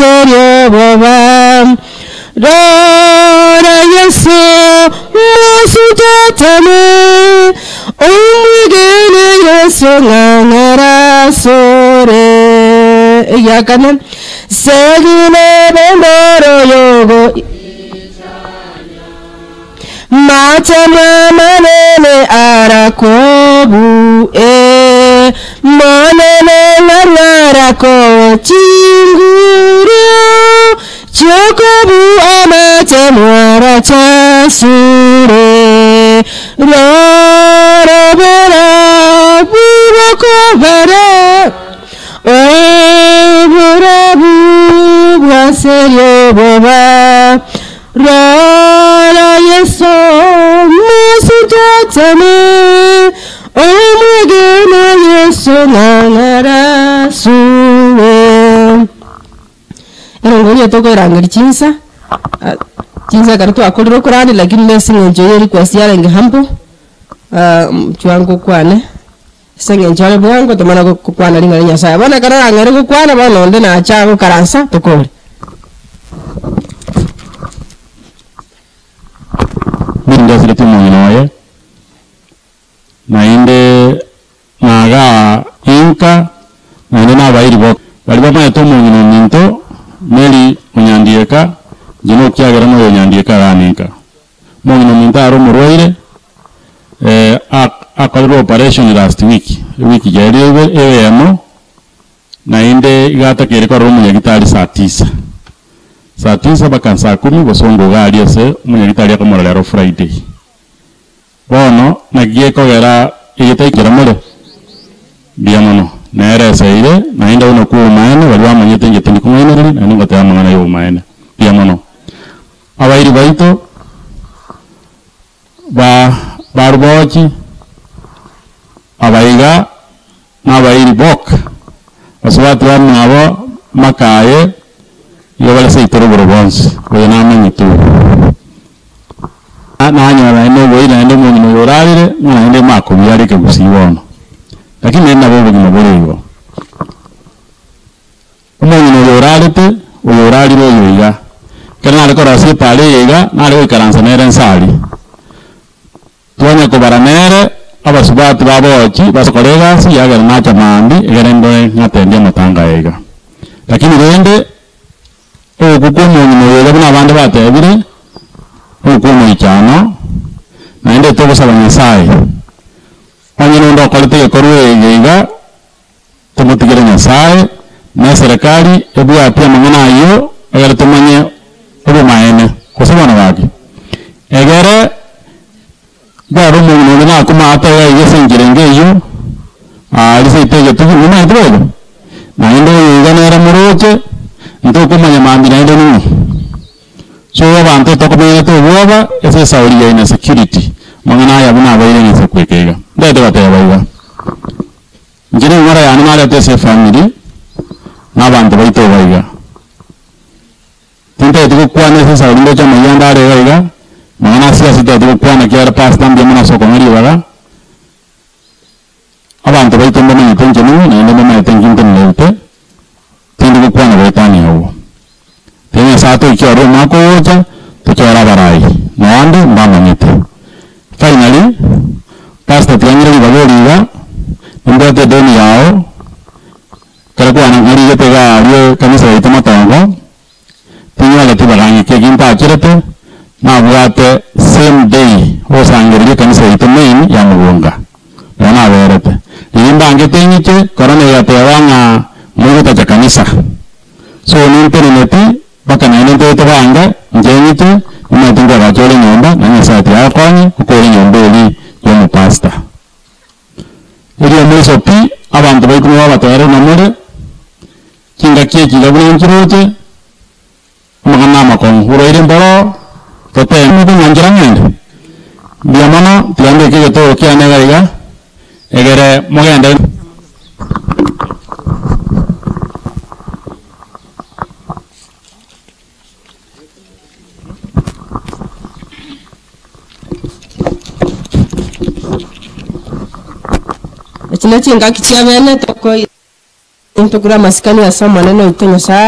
serio boba Rora Yesu Masujatame Umugene Yesu Ngangara Sore Yakana Segine Bendoro Yogo Matama Manene Arakobu Manene Narako Chinguru Chokobu Amate Mwara Chasure Rara Bera Burako Bera Burabu Waserio Boba Rara Yeso Masujatame Omugena Yeso Nangara Suwe Erongoria toko irangari chinsa karatu akolero kurani lakini lesi ngenjoyeri kwa siara ngehampo chuango kwane senge njale bwango tomana kukwana lingari nyasaya bana karara ngere kukwana bana onde na acha karansa tokore Minda siriti munginoye nainde naga inka nainde na bairi bok baliba ma to mungino ninto meli unyandieka jino kyagera no unyandieka raninka mungino ninta aro muroire akalro operation last week jari ewe no nainde igata kere ko romu nyagitari saa 9 baka saa 10 bosongo gali ese munyagitari akamora lero Friday bono nagiye ko gera igita kiramore biamono nere seire nainde uno ku maene bali bamanyete ngete ndi kumwenereri nani ngote amangana yo maene biamono abairi baito barbochi abaiga nabairi bok aswatu nabo makaye yobale seitoro borobons oyana manyitu ananya ino boina ndo mungu yorarire mwana inde mako byari ke gusibono lakini nenda bobo gimaborigo umungu yorarite uyorarire yoyiga kana ariko rasi pale yiga nari ikaranza nere nsali tuanya ko baranere abasubati babochi basokolega si yaga nacha mandi egerendo ngatende matanga yiga lakini rende okukumungu yoyiga bana bande batebire okumu ichano naende togo sabanyasai anyino ndo kolete korwe yiga tumutigere nyasai na serikali ebu apia mangana ayo egere tumanye obo maene kusabana bagi egere baro mungu na kuma ata yesengirenge yo alise itege tugu na itego naende yiga nera muroche ntoko manya mandi naende ni so abantu tokomenya to bwoba ese sauri ya ina security mangana ya buna bayire ni sekwekega ndede bataya bayiwa njiri ngara ya animale tese family n'abantu baito bayiga tinte tuko kwana ese sauri ndo chama yanda re bayiga mangana sia sita tuko kwana kiara pasta mbye muna soko ngari baga abantu baito mbona ni tenje ni ndo mbona tenje ntemlete tinde ko kwana baitani hawo tena sato ikiwa mako wote tukiwa barai mwande mbamanyete finally pastor tiangire bagoliga ndote doni yao kala kwa ngari yete ga yo kanisa yete matango tinya le tibarangi ke gimpa kirete na buate same day o sangere kanisa yete main ya mugonga na werete yimba ngetenyiche korone yate wanga mwita cha kanisa so ninteneti baka naende to banga njenyite unatunga bachole nyomba na nyasati akonye ukole nyomba eli yo mu pasta eli mweso pi abantu baikuwa batare namure kinga kieki gabule nkirote magana makon huroire mboro tote mu kunyangira ngende biamana tiande ke to kiane gaiga egere mogende Chinachinga kichia bene toko intokura masikani ya sama neno itenyo saa